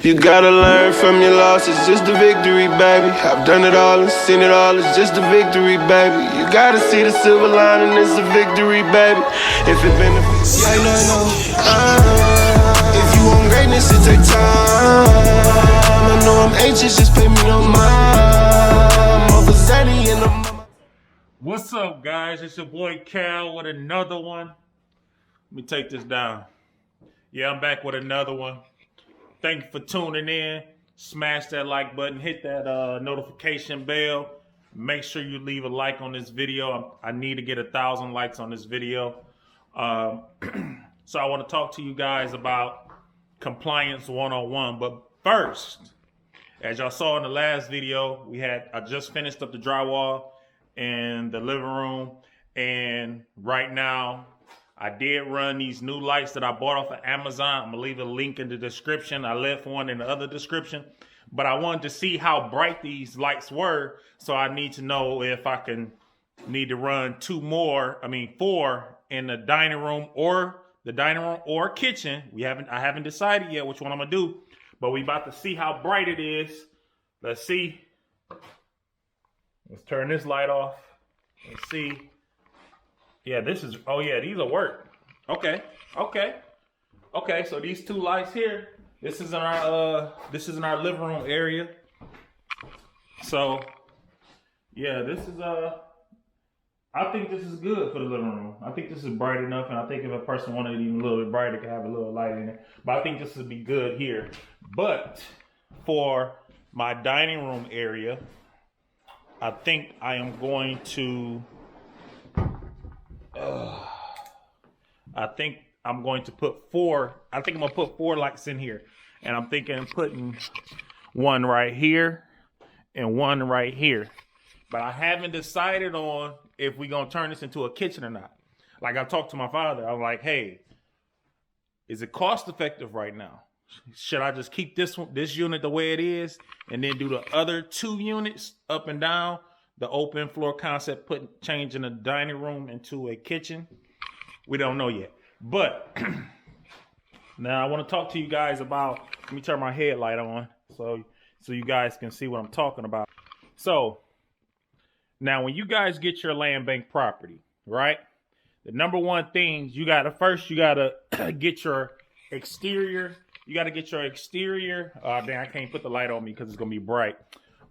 You gotta learn from your losses, just a victory, baby. I've done it all and seen it all, it's just a victory, baby. You gotta see the silver lining, it's a victory, baby. If it benefits, yeah, I know. If you want greatness, it take time. I know I'm anxious, just pay me no mind. I'm over Zaddy and I'm... What's up, guys? It's your boy Cal with another one. Let me take this down. Yeah, I'm back with another one. Thank you for tuning in. Smash that like button. Hit that notification bell. Make sure you leave a like on this video. I need to get 1,000 likes on this video. So I want to talk to you guys about compliance 101. But first, as y'all saw in the last video, I just finished up the drywall in the living room. And right now, I did run these new lights that I bought off of Amazon. I'm going to leave a link in the description. I left one in the other description. But I wanted to see how bright these lights were. So I need to know if I need to run 4 in the dining room or kitchen. I haven't decided yet which one I'm going to do. But we about to see how bright it is. Let's see. Let's turn this light off. Let's see. Yeah, these will work. Okay. So these two lights here, this is in our living room area. So yeah, I think this is good for the living room. I think this is bright enough, and I think if a person wanted it even a little bit brighter, they could have a little light in it. But I think this would be good here. But for my dining room area, I think I am going to I think I'm going to put 4. I think I'm going to put 4 lights in here. And I'm thinking of putting one right here and one right here. But I haven't decided on if we're going to turn this into a kitchen or not. Like, I talked to my father. I'm like, hey, is it cost effective right now? Should I just keep this unit the way it is and then do the other 2 units up and down? The open floor concept, changing the dining room into a kitchen. We don't know yet. But now I want to talk to you guys about, let me turn my headlight on so you guys can see what I'm talking about. So now when you guys get your land bank property, right? The number one thing you gotta get your exterior. You gotta get your exterior. Dang, I can't put the light on me because it's gonna be bright.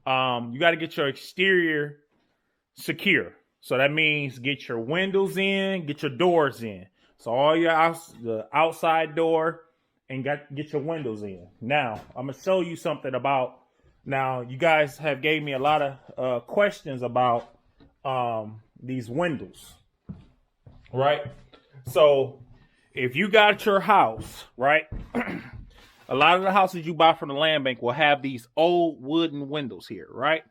You got to get your exterior secure. So that means get your windows in, get your doors in. So all the outside door and get your windows in. Now, I'm going to show you something about, now you guys have gave me a lot of questions about these windows, right? So if you got your house, right? A lot of the houses you buy from the land bank will have these old wooden windows here, right?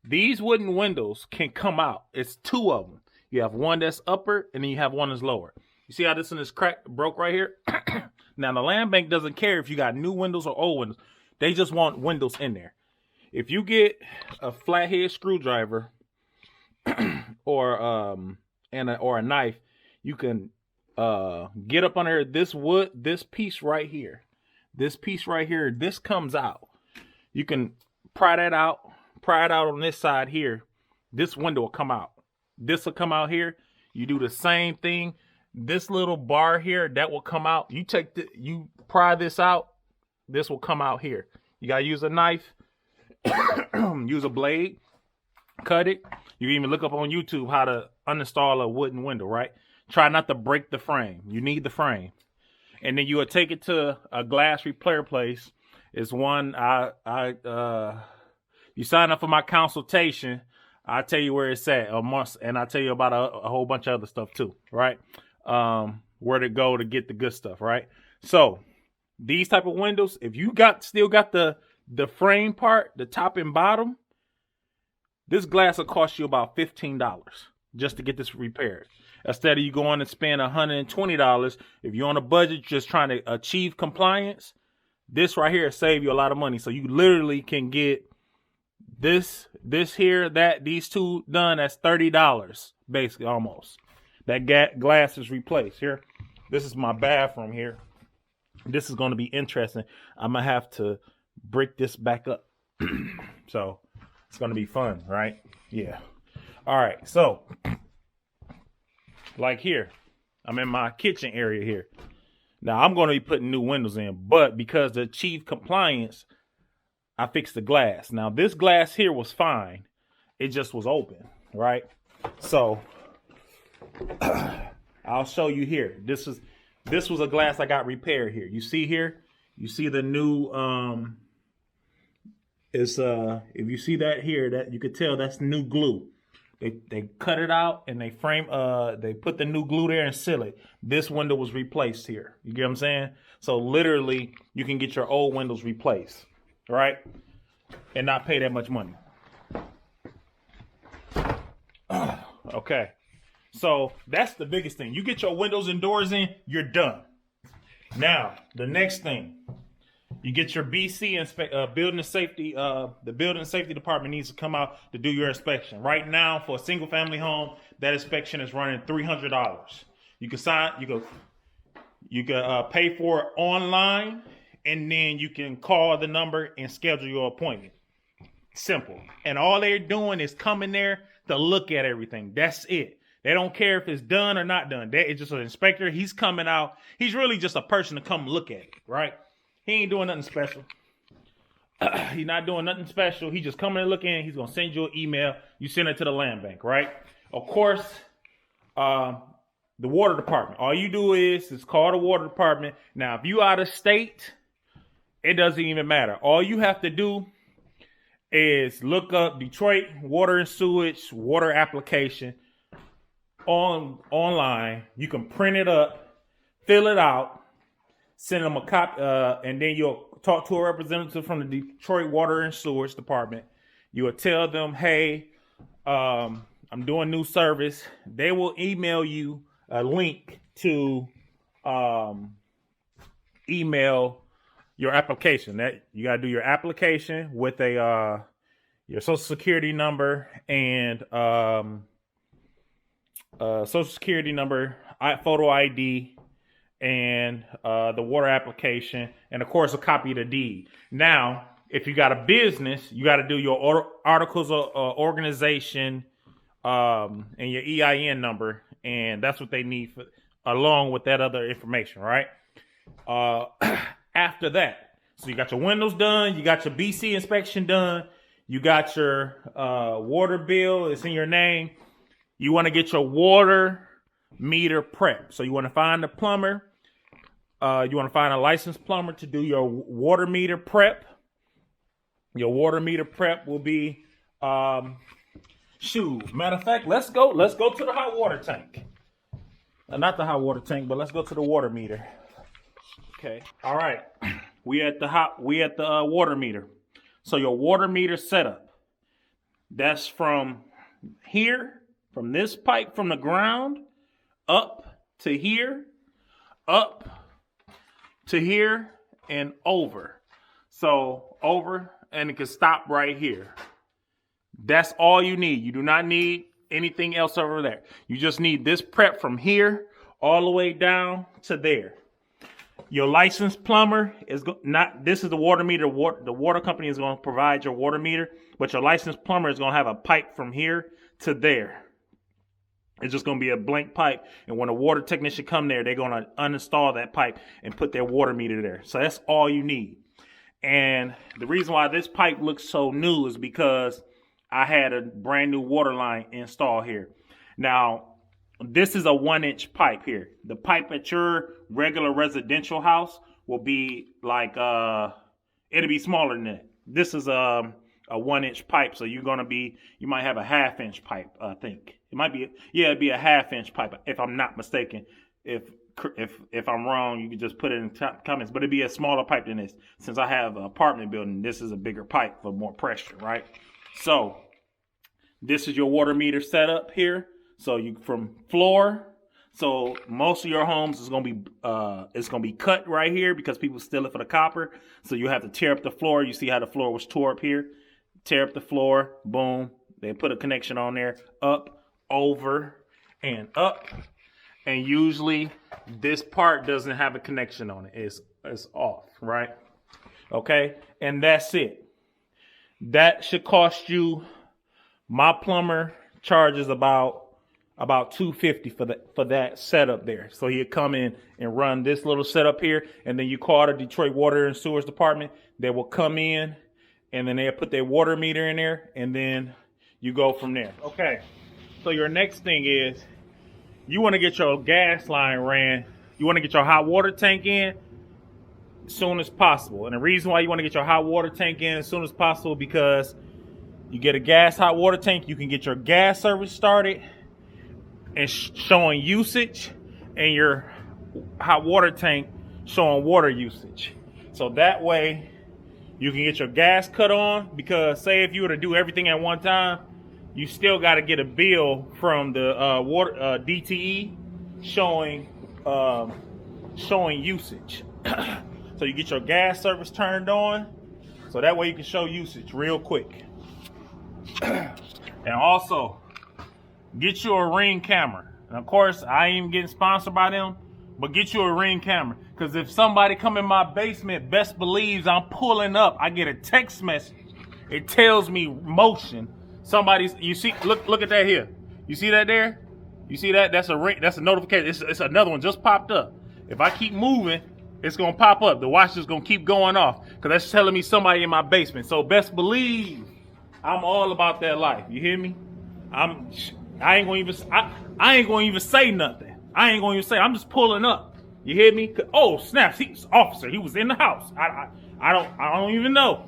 These wooden windows can come out. It's 2 of them. You have one that's upper and then you have one that's lower. You see how this one is broke right here? Now, the land bank doesn't care if you got new windows or old windows. They just want windows in there. If you get a flathead screwdriver or a knife, you can get up under this piece right here. This piece right here, this comes out. You can pry it out on this side here. This window will come out. This will come out here. You do the same thing. This little bar here, that will come out. You pry this out. This will come out here. You got to use a knife, use a blade, cut it. You can even look up on YouTube how to uninstall a wooden window, right? Try not to break the frame. You need the frame. And then you will take it to a glass repair place. It's one you sign up for my consultation. I'll tell you where it's at a month, and I'll tell you about a whole bunch of other stuff too, right? Where to go to get the good stuff, right? So these type of windows, if you still got the frame part, the top and bottom, this glass will cost you about $15 just to get this repaired. Instead of you going and spend $120, if you're on a budget just trying to achieve compliance, this right here save you a lot of money. So you literally can get these 2 done. That's $30, basically, almost. That glass is replaced here. This is my bathroom here. this is going to be interesting. I'm going to have to break this back up. So it's going to be fun, right? Yeah. All right. So like here, I'm in my kitchen area here. Now I'm going to be putting new windows in, but because to achieve compliance, I fixed the glass. Now this glass here was fine. It just was open, right? So I'll show you here. This was a glass I got repaired here. You see here? You see the new if you see that here, that you could tell that's new glue. They cut it out and they put the new glue there and seal it. This window was replaced here. You get what I'm saying? So literally you can get your old windows replaced, right? And not pay that much money. Okay. So that's the biggest thing. You get your windows and doors in, you're done. Now, the next thing, you get your BC building safety. The building safety department needs to come out to do your inspection. Right now, for a single family home, that inspection is running $300. You can pay for it online, and then you can call the number and schedule your appointment. Simple. And all they're doing is coming there to look at everything. That's it. They don't care if it's done or not done. It's just an inspector. He's coming out. He's really just a person to come look at it, right? He ain't doing nothing special. He's not doing nothing special. He's just coming and looking. He's going to send you an email. You send it to the land bank, right? Of course, the water department. All you do is call the water department. Now, if you out of state, it doesn't even matter. All you have to do is look up Detroit Water and Sewage water application online. You can print it up, fill it out, send them a copy, and then you'll talk to a representative from the Detroit Water and Sewage Department. You will tell them, hey, I'm doing new service. They will email you a link to email your application. That you got to do your application with your social security number and social security number, photo ID, and the water application, and of course a copy of the deed. Now, if you got a business, you got to do your articles of organization and your EIN number, and that's what they need along with that other information, right? After that, so you got your windows done, you got your BC inspection done, you got your water bill, it's in your name. You want to get your water meter prep. So you want to find a plumber. You want to find a licensed plumber to do your water meter prep. Your water meter prep will be, matter of fact, let's go to the hot water tank. Not the hot water tank, but let's go to the water meter. Okay. All right. We at the water meter. So your water meter setup. That's from here. From this pipe from the ground up to here, and over. So over, and it can stop right here. That's all you need. You do not need anything else over there. You just need this prep from here all the way down to there. Your licensed plumber is not, this is the water meter. The water company is going to provide your water meter, but your licensed plumber is going to have a pipe from here to there. It's just going to be a blank pipe. And when a water technician come there, they're going to uninstall that pipe and put their water meter there. So that's all you need. And the reason why this pipe looks so new is because I had a brand new water line installed here. Now, this is a 1-inch pipe here. The pipe at your regular residential house will be like, it'll be smaller than that. This is a 1-inch pipe. So you might have a 1/2-inch pipe, I think. It might be, it'd be a 1/2-inch pipe, if I'm not mistaken. If I'm wrong, you can just put it in the comments. But it'd be a smaller pipe than this. Since I have an apartment building, this is a bigger pipe for more pressure, right? So this is your water meter setup here. So you from floor. So most of your homes is gonna be cut right here because people steal it for the copper. So you have to tear up the floor. You see how the floor was tore up here. Tear up the floor. Boom. They put a connection on there. Up, over, and up. And usually this part doesn't have a connection on it. It's is off, right? Okay, and that's it. That should cost you. My plumber charges about $250 for that setup there. So he'll come in and run this little setup here, and then you call the Detroit Water and Sewers Department. They will come in, and then they'll put their water meter in there, and then you go from there. Okay. So your next thing is you want to get your gas line ran. You want to get your hot water tank in as soon as possible. And the reason why you want to get your hot water tank in as soon as possible, because you get a gas hot water tank, you can get your gas service started and showing usage, and your hot water tank showing water usage. So that way you can get your gas cut on, because say if you were to do everything at one time, you still got to get a bill from the water DTE showing usage. So you get your gas service turned on, so that way you can show usage real quick. And also, get you a Ring camera. And of course, I ain't even getting sponsored by them, but get you a Ring camera. Because if somebody come in my basement, best believes I'm pulling up, I get a text message. It tells me motion. Somebody's, you see, look at that here. You see that there? You see that? That's a ring. That's a notification. It's another one just popped up. If I keep moving, it's gonna pop up. The watch is gonna keep going off, because that's telling me somebody in my basement. So best believe I'm all about that life. You hear me? I ain't gonna even say nothing. I ain't gonna even say. I'm just pulling up. You hear me? Oh snaps! He's officer. He was in the house. I don't even know.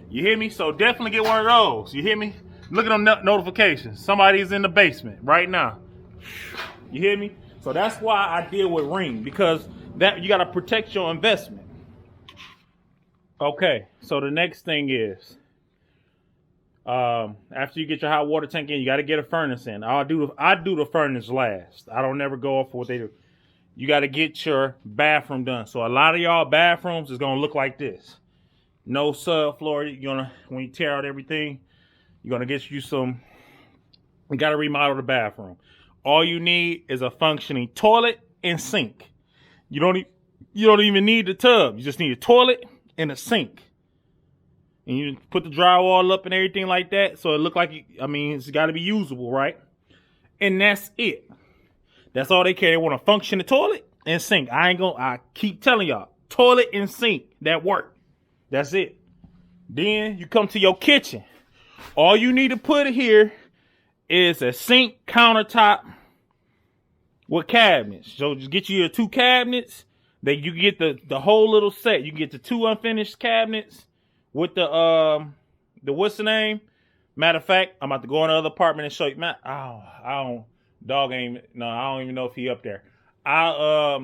You hear me? So definitely get one of those. You hear me? Look at them notifications. Somebody's in the basement right now. You hear me? So that's why I deal with Ring, because that you got to protect your investment. Okay, so the next thing is, after you get your hot water tank in, you got to get a furnace in. I do the furnace last. I don't never go off for what they do. You got to get your bathroom done. So a lot of y'all bathrooms is gonna look like this. No subfloor. When you tear out everything, you're gonna get you some. You got to remodel the bathroom. All you need is a functioning toilet and sink. You don't even need the tub. You just need a toilet and a sink. And you put the drywall up and everything like that, so it look like, it's got to be usable, right? And that's it. That's all they care. They want a functioning toilet and sink. I keep telling y'all, toilet and sink, that work. That's it. Then you come to your kitchen. All you need to put here is a sink, countertop with cabinets. So just get you your 2 cabinets. Then you get the whole little set. You get the 2 unfinished cabinets with the what's the name? Matter of fact, I'm about to go in the other apartment and show you. I don't even know if he up there. Let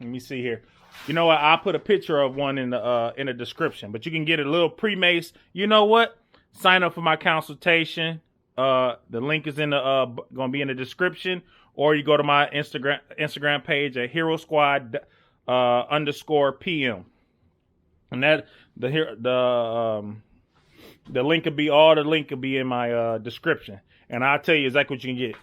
me see here. You know what? I'll put a picture of one in the description, but you can get a little pre-made. You know what? Sign up for my consultation. The link is gonna be in the description, or you go to my Instagram page at Hero Squad _PM, and that the link will be in my description, and I'll tell you exactly what you can get.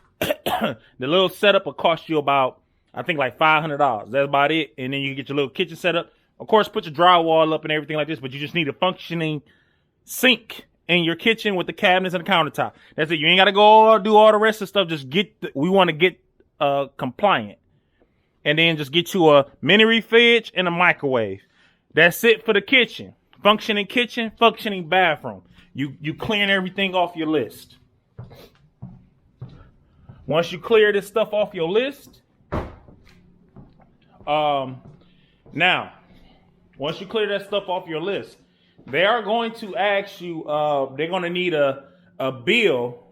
The little setup will cost you about, I think, like $500. That's about it, and then you can get your little kitchen setup. Of course, put your drywall up and everything like this, but you just need a functioning sink in your kitchen with the cabinets and the countertop. That's it. You ain't got to go do all the rest of the stuff. Just we want to get compliant. And then just get you a mini refrige and a microwave. That's it for the kitchen. Functioning kitchen, functioning bathroom. You clearing everything off your list. Once you clear this stuff off your list, once you clear that stuff off your list, they are going to ask you, they're going to need a bill.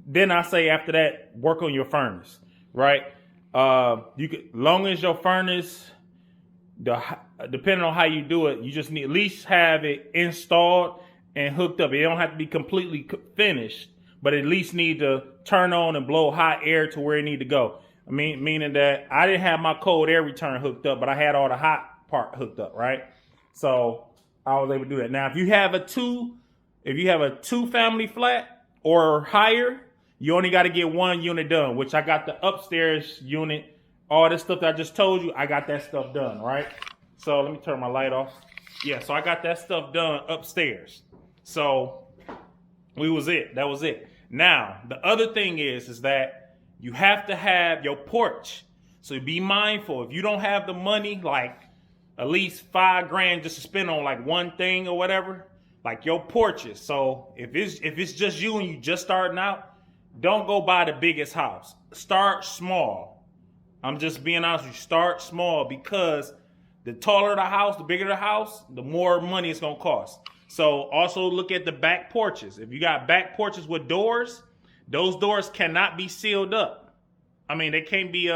Then I say after that, work on your furnace, right? Long as your furnace, depending on how you do it, you just need at least have it installed and hooked up. It don't have to be completely finished, but at least need to turn on and blow hot air to where it need to go. Meaning that I didn't have my cold air return hooked up, but I had all the hot part hooked up, right? So I was able to do that. Now, if you have a two family flat or higher, you only got to get 1 unit done, which I got the upstairs unit. All this stuff that I just told you, I got that stuff done, right? So let me turn my light off. Yeah, so I got that stuff done upstairs. So that was it. Now, the other thing is that you have to have your porch. So be mindful. If you don't have the money, like at least $5,000 just to spend on like one thing or whatever, like your porches. So if it's just you and you just starting out, don't go buy the biggest house. Start small. I'm just being honest with you. Start small, because the taller the house, the bigger the house, the more money it's going to cost. So also look at the back porches. If you got back porches with doors, those doors cannot be sealed up. I mean, they can't be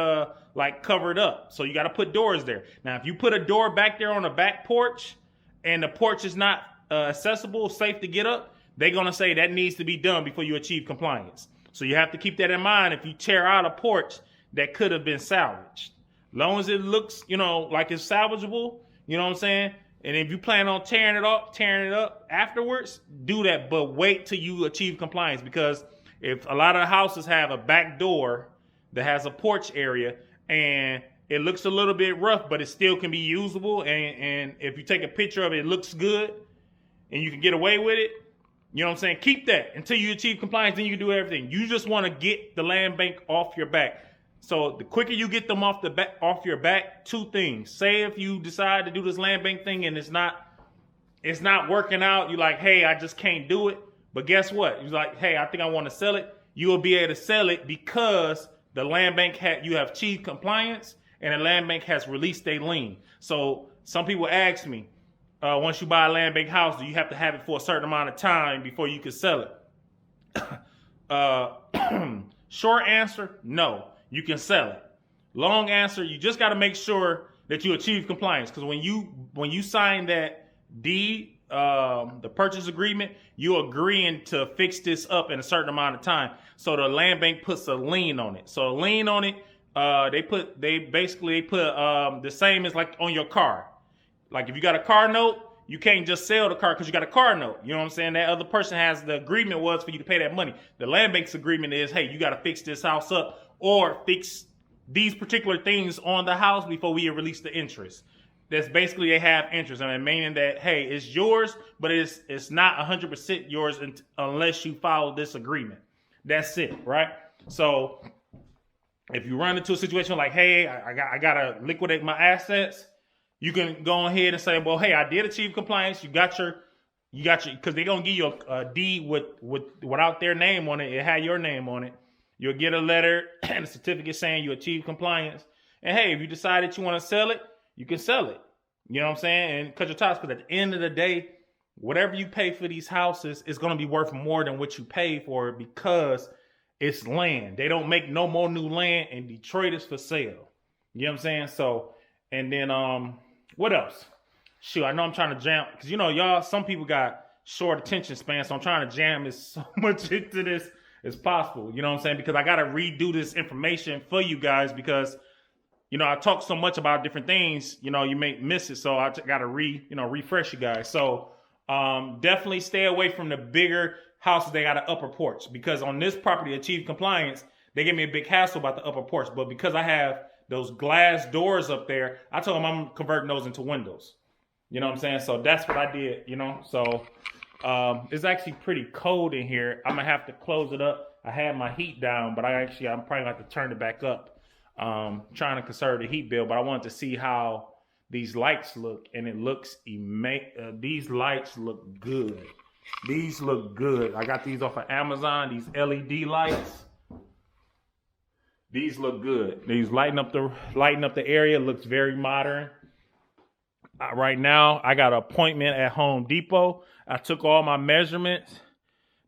like covered up. So you got to put doors there. Now, if you put a door back there on the back porch and the porch is not accessible, safe to get up, they're going to say that needs to be done before you achieve compliance. So you have to keep that in mind if you tear out a porch that could have been salvaged. Long as it looks, like it's salvageable, you know what I'm saying? And if you plan on tearing it up afterwards, do that. But wait till you achieve compliance, because if a lot of the houses have a back door that has a porch area and it looks a little bit rough, but it still can be usable, and if you take a picture of it, it looks good and you can get away with it, you know what I'm saying? Keep that until you achieve compliance, then you can do everything. You just want to get the land bank off your back. So the quicker you get them off your back, two things. Say if you decide to do this land bank thing and it's not working out, you're like, hey, I just can't do it. But guess what? You're like, hey, I think I want to sell it. You will be able to sell it because the land bank you have achieved compliance and the land bank has released a lien. So some people ask me, once you buy a land bank house, do you have to have it for a certain amount of time before you can sell it? Short answer, no. You can sell it. Long answer, you just got to make sure that you achieve compliance. Because when you sign that deed, the purchase agreement, you're agreeing to fix this up in a certain amount of time. So the land bank puts a lien on it. So a lien on it, they basically put the same as like on your car. Like if you got a car note, you can't just sell the car because you got a car note. You know what I'm saying? That other person has, the agreement was for you to pay that money. The land bank's agreement is, hey, you got to fix this house up or fix these particular things on the house before we release the interest. That's basically, they have interest. I mean, meaning that, hey, it's yours, but it's not 100% yours unless you follow this agreement. That's it, right? So if you run into a situation like, hey, I got to liquidate my assets, you can go ahead and say, well, hey, I did achieve compliance. You got your, because they're going to give you a deed without their name on it. It had your name on it. You'll get a letter and a certificate saying you achieved compliance. And hey, if you decide that you want to sell it, you can sell it. You know what I'm saying? And cut your ties, because at the end of the day, whatever you pay for these houses is going to be worth more than what you pay for it, because it's land. They don't make no more new land, and Detroit is for sale. You know what I'm saying? So, and then, what else? Shoot, I know I'm trying to jam, because, y'all, some people got short attention span, so I'm trying to jam so much into this as possible. You know what I'm saying? Because I got to redo this information for you guys, because, I talk so much about different things, you may miss it. So I got to refresh you guys. So definitely stay away from the bigger houses. They got an upper porch, because on this property, achieve compliance, they gave me a big hassle about the upper porch. But because I have those glass doors up there, I told them I'm converting those into windows. You know what I'm saying? So that's what I did, So it's actually pretty cold in here. I'm going to have to close it up. I had my heat down, but I'm probably going to have to turn it back up. Trying to conserve the heat bill, but I wanted to see how these lights look, and it looks these lights look good. These look good. I got these off of Amazon, these LED lights. These look good. These lighting up the area. Looks very modern. Right now, I got an appointment at Home Depot. I took all my measurements.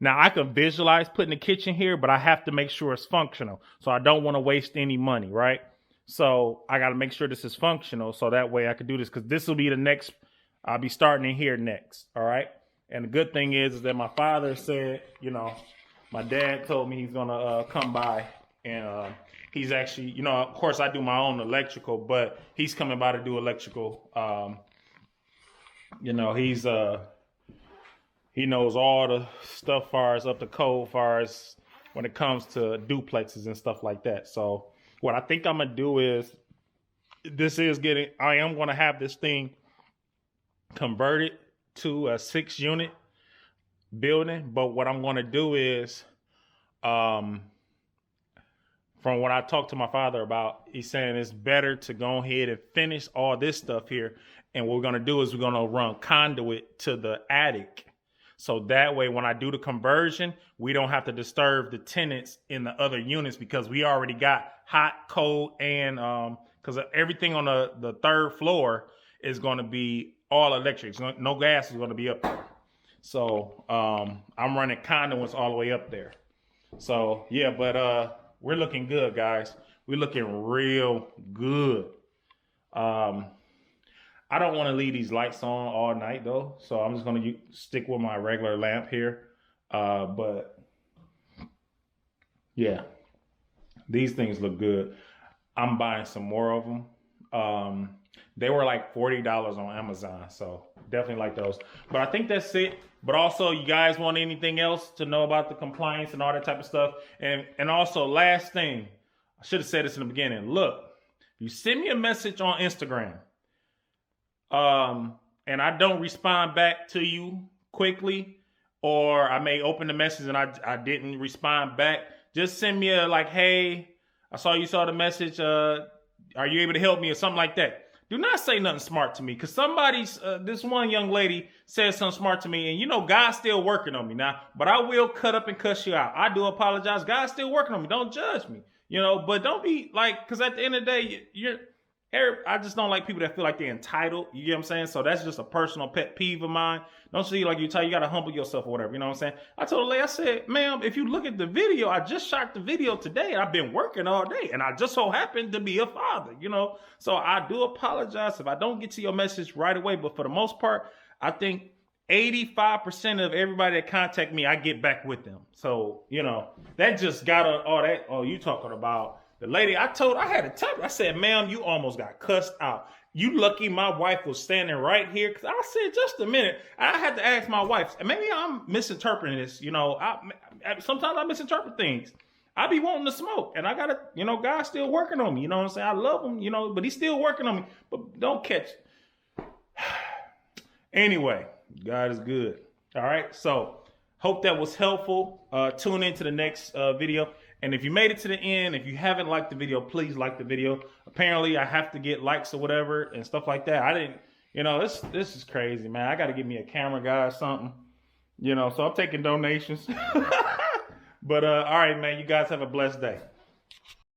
Now, I can visualize putting the kitchen here, but I have to make sure it's functional. So I don't want to waste any money, right? So I got to make sure this is functional, so that way I can do this, because this will be the next, I'll be starting in here next, all right? And the good thing is that my father said, my dad told me he's going to come by, and he's actually, of course I do my own electrical, but he's coming by to do electrical. He knows all the stuff far as up to code far as when it comes to duplexes and stuff like that. So what I think I'm going to do is I am going to have this thing converted to a 6-unit building. But what I'm going to do is, from what I talked to my father about, he's saying it's better to go ahead and finish all this stuff here. And what we're going to do is we're going to run conduit to the attic. So that way, when I do the conversion, we don't have to disturb the tenants in the other units, because we already got hot, cold, and because everything on the 3rd floor is going to be all electric. No gas is going to be up there. So I'm running conduits all the way up there. So yeah, but we're looking good, guys. We're looking real good. I don't want to leave these lights on all night though, so I'm just going to stick with my regular lamp here. But yeah, these things look good. I'm buying some more of them. They were like $40 on Amazon, so definitely like those. But I think that's it. But also, you guys want anything else to know about the compliance and all that type of stuff? And also, last thing, I should have said this in the beginning. Look, you send me a message on Instagram, and I don't respond back to you quickly, or I may open the message and I didn't respond back. Just send me a like, hey, I saw you saw the message. Are you able to help me or something like that? Do not say nothing smart to me, because this one young lady said something smart to me, and you know God's still working on me now. But I will cut up and cuss you out. I do apologize. God's still working on me. Don't judge me, But don't be like, because at the end of the day, I just don't like people that feel like they're entitled. You get what I'm saying? So that's just a personal pet peeve of mine. Don't see like you got to humble yourself or whatever. You know what I'm saying? I told the lady, I said, ma'am, if you look at the video, I just shot the video today. I've been working all day, and I just so happened to be a father, So I do apologize if I don't get to your message right away. But for the most part, I think 85% of everybody that contact me, I get back with them. So, that just got all that. Oh, you talking about the lady I had to tell her. I said, ma'am, you almost got cussed out. You lucky my wife was standing right here. Cause I said, just a minute. I had to ask my wife, and maybe I'm misinterpreting this. Sometimes I misinterpret things. I be wanting to smoke, and I gotta, God's still working on me. You know what I'm saying? I love him, but he's still working on me. But don't catch it. Anyway, God is good. All right. So hope that was helpful. Tune into the next video. And if you made it to the end, if you haven't liked the video, please like the video. Apparently, I have to get likes or whatever and stuff like that. I didn't, this is crazy, man. I got to get me a camera guy or something, so I'm taking donations. But all right, man, you guys have a blessed day.